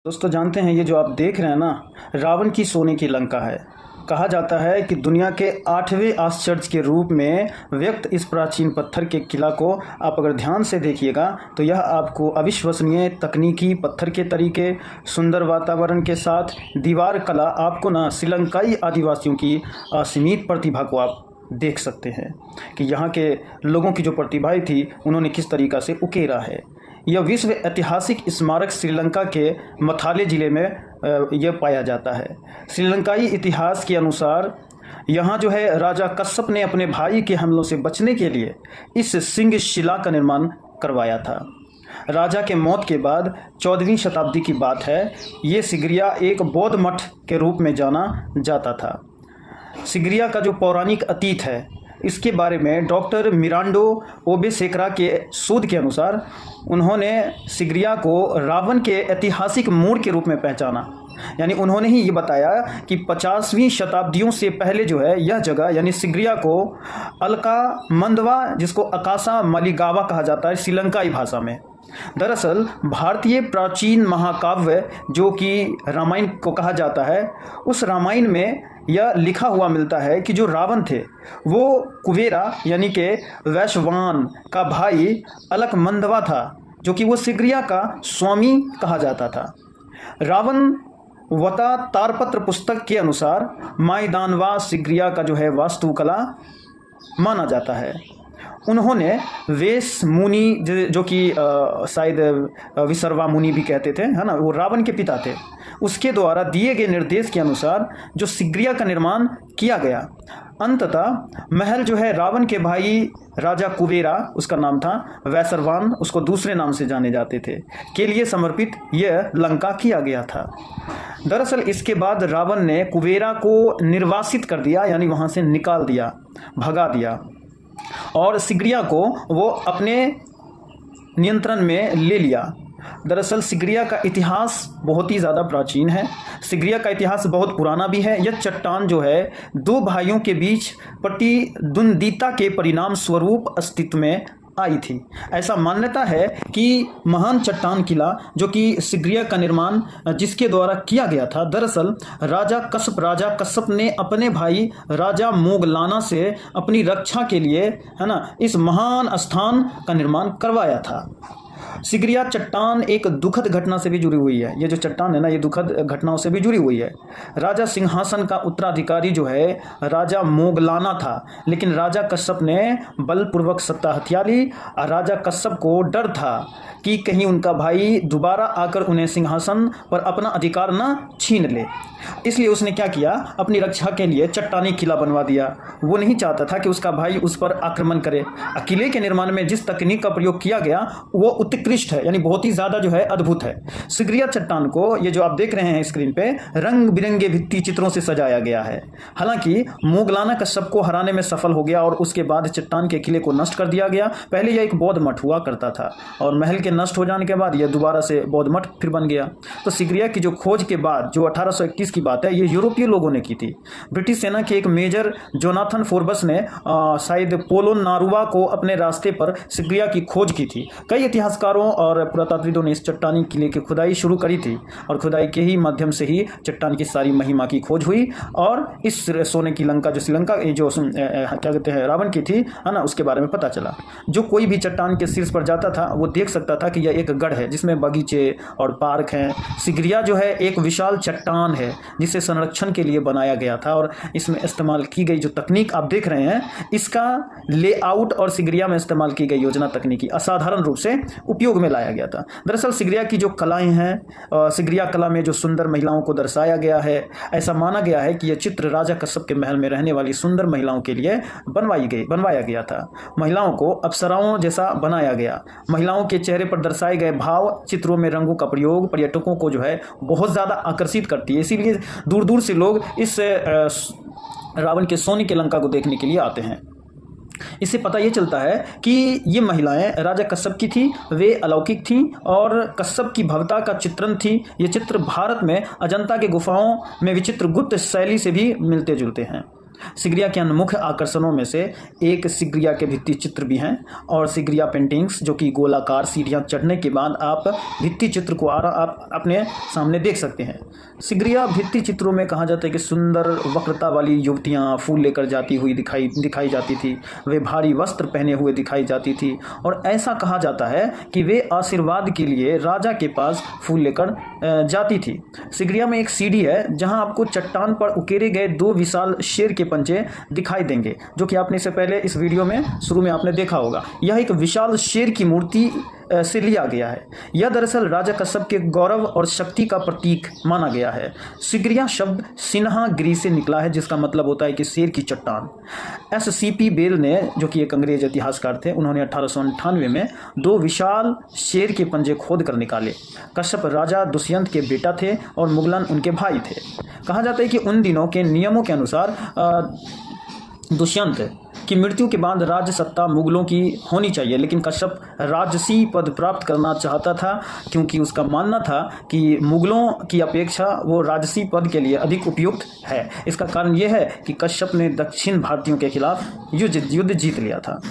दोस्तों जानते हैं ये जो आप देख रहे हैं ना, रावण की सोने की लंका है। कहा जाता है कि दुनिया के 8वें आश्चर्य के रूप में व्यक्त इस प्राचीन पत्थर के किला को आप अगर ध्यान से देखिएगा तो यह आपको अविश्वसनीय तकनीकी पत्थर के तरीके, सुंदर वातावरण के साथ दीवार कला आपको ना श्रीलंकाई आदिवासियों की असीमित प्रतिभा को आप देख सकते हैं कि यहाँ के लोगों की जो प्रतिभाएं थी उन्होंने किस तरीक़ा से उकेरा है। यह विश्व ऐतिहासिक स्मारक श्रीलंका के मथाले ज़िले में यह पाया जाता है। श्रीलंकाई इतिहास के अनुसार यहाँ जो है राजा कश्यप ने अपने भाई के हमलों से बचने के लिए इस सिंह शिला का निर्माण करवाया था। राजा के मौत के बाद 14वीं शताब्दी की बात है। ये सिगरिया एक बौद्ध मठ के रूप में जाना जाता था। सिगरिया का जो पौराणिक अतीत है इसके बारे में डॉक्टर मिरांडो ओबेसेकरा के शोध के अनुसार उन्होंने सिगरिया को रावण के ऐतिहासिक मोड़ के रूप में पहचाना। यानी उन्होंने ही ये बताया कि 50वीं शताब्दियों से पहले जो है यह जगह यानी सिगरिया को अलका मंदवा, जिसको अकासा मलिगावा कहा जाता है श्रीलंकाई भाषा में। दरअसल भारतीय प्राचीन महाकाव्य जो कि रामायण को कहा जाता है, उस रामायण में यह लिखा हुआ मिलता है कि जो रावण थे वो कुबेरा यानी कि वैश्वान का भाई अलकमंदवा था, जो कि वो सिगरिया का स्वामी कहा जाता था। रावण वता तारपत्र पुस्तक के अनुसार मायदानवा सिगरिया का जो है वास्तुकला माना जाता है। उन्होंने वेश मुनि जो कि शायद विसर्वा मुनि भी कहते थे, है ना, वो रावण के पिता थे, उसके द्वारा दिए गए निर्देश के अनुसार जो सिगरिया का निर्माण किया गया। अंततः महल जो है रावण के भाई राजा कुबेरा, उसका नाम था वैसरवान, उसको दूसरे नाम से जाने जाते थे, के लिए समर्पित यह लंका किया गया था। दरअसल इसके बाद रावण ने कुबेरा को निर्वासित कर दिया, यानी वहाँ से निकाल दिया, भगा दिया, और सिगरिया को वो अपने नियंत्रण में ले लिया। दरअसल सिगरिया का इतिहास बहुत ही ज़्यादा प्राचीन है। सिगरिया का इतिहास बहुत पुराना भी है। यह चट्टान जो है दो भाइयों के बीच प्रतिद्वंदिता के परिणाम स्वरूप अस्तित्व में आई थी। ऐसा मान्यता है कि महान चट्टान किला जो कि सिगरिया का निर्माण जिसके द्वारा किया गया था, दरअसल राजा कश्यप ने अपने भाई राजा मोगलाना से अपनी रक्षा के लिए, है ना, इस महान स्थान का निर्माण करवाया था। सिगरिया चट्टान एक दुखद घटना से भी जुड़ी हुई है। ये जो चट्टान है ना, ये दुखद घटनाओं से भी जुड़ी हुई है। राजा सिंहासन का उत्तराधिकारी जो है राजा मोगलाना था, लेकिन राजा कश्यप ने बलपूर्वक सत्ता हथिया ली। और राजा कश्यप को डर था कि कहीं उनका भाई दोबारा आकर उन्हें सिंहासन पर अपना अधिकार न छीन ले, इसलिए उसने क्या किया, अपनी रक्षा के लिए चट्टानी किला बनवा दिया। वो नहीं चाहता था कि उसका भाई उस पर आक्रमण करे। किले के निर्माण में जिस तकनीक का प्रयोग किया गया वो उत्कृष्ट है, यानी बहुत ही ज़्यादा जो है अद्भुत है। सिगरिया चट्टान को, ये जो आप देख रहे हैं स्क्रीन पे, रंग बिरंगे भित्ति चित्रों से सजाया गया है। हालांकि मोगलाना कश्यप को हराने में सफल हो गया और उसके बाद चट्टान के किले को नष्ट कर दिया गया। पहले यह एक बौद्ध मठ हुआ करता था और महल के नष्ट हो जाने के बाद यह दोबारा से बौद्ध मठ फिर बन गया। तो सिगरिया की जो खोज के बाद जो 1821 की बात है, ये यूरोपीय लोगों ने की थी। ब्रिटिश सेना के एक मेजर जोनाथन फोर्बस ने शायद पोलो नारुआ को अपने रास्ते पर सिगरिया की खोज की थी। कई इतिहासकारों और पुरातत्वविदों ने इस चट्टानी किले की खुदाई शुरू करी थी और खुदाई के ही माध्यम से ही चट्टान की सारी महिमा की खोज हुई और इस सोने की लंका जो श्रीलंका जो क्या कहते हैं रावण की थी, है ना, उसके बारे में पता चला। जो कोई भी चट्टान के शीर्ष पर जाता था वो देख सकता था कि यह एक गढ़ है जिसमें बगीचे और पार्क हैं। सिगरिया जो है एक विशाल चट्टान है जिसे संरक्षण के लिए बनाया गया था और इसमें इस्तेमाल की गई जो तकनीक आप देख रहे हैं, इसका लेआउट और सिगरिया में इस्तेमाल की गई योजना तकनीकी असाधारण रूप से उपयोग में लाया गया था। दरअसल सिगरिया की जो कलाएं हैं, सिगरिया कला में जो सुंदर महिलाओं को दर्शाया गया है, ऐसा माना गया है कि यह चित्र राजा कश्यप के महल में रहने वाली सुंदर महिलाओं के लिए बनवाया गया था। महिलाओं को अप्सराओं जैसा बनाया गया। महिलाओं के चेहरे पर दर्शाए गए भाव चित्रों में रंगों का प्रयोग पर्यटकों को जो है बहुत ज़्यादा आकर्षित करती है। इसीलिए दूर दूर से लोग इस रावण के सोने की लंका को देखने के लिए आते हैं। इससे पता ये चलता है कि ये महिलाएं राजा कश्यप की थी, वे अलौकिक थीं और कश्यप की भव्यता का चित्रण थी। ये चित्र भारत में अजंता के गुफाओं में विचित्र गुप्त शैली से भी मिलते जुलते हैं। सिगरिया के अन्य मुख्य आकर्षणों में से एक सिगरिया के भित्ति चित्र भी हैं और सिगरिया पेंटिंग्स, जो कि गोलाकार सीढ़ियाँ चढ़ने के बाद आप भित्ति चित्र को आप अपने सामने देख सकते हैं। सिगरिया भित्ति चित्रों में कहा जाता है कि सुंदर वक्रता वाली युवतियाँ फूल लेकर जाती हुई दिखाई जाती थी। वे भारी वस्त्र पहने हुए दिखाई जाती थी और ऐसा कहा जाता है कि वे आशीर्वाद के लिए राजा के पास फूल लेकर जाती थी। सिगरिया में एक सीढ़ी है जहां आपको चट्टान पर उकेरे गए 2 विशाल शेर के पंजे दिखाई देंगे, जो कि आपने इससे पहले इस वीडियो में शुरू में आपने देखा होगा। यह एक विशाल शेर की मूर्ति से लिया गया है। यह दरअसल राजा कश्यप के गौरव और शक्ति का प्रतीक माना गया है। सिगरिया शब्द सिन्हागिरी से निकला है, जिसका मतलब होता है कि शेर की चट्टान। SCP बेल ने, जो कि एक अंग्रेज इतिहासकार थे, उन्होंने 1898 में 2 विशाल शेर के पंजे खोद कर निकाले। कश्यप राजा दुष्यंत के बेटा थे और मुगलन उनके भाई थे। कहा जाता है कि उन दिनों के नियमों के अनुसार दुष्यंत की मृत्यु के बाद राज्य सत्ता मुगलों की होनी चाहिए, लेकिन कश्यप राजसी पद प्राप्त करना चाहता था, क्योंकि उसका मानना था कि मुगलों की अपेक्षा वो राजसी पद के लिए अधिक उपयुक्त है। इसका कारण यह है कि कश्यप ने दक्षिण भारतीयों के खिलाफ युद्ध जीत लिया था।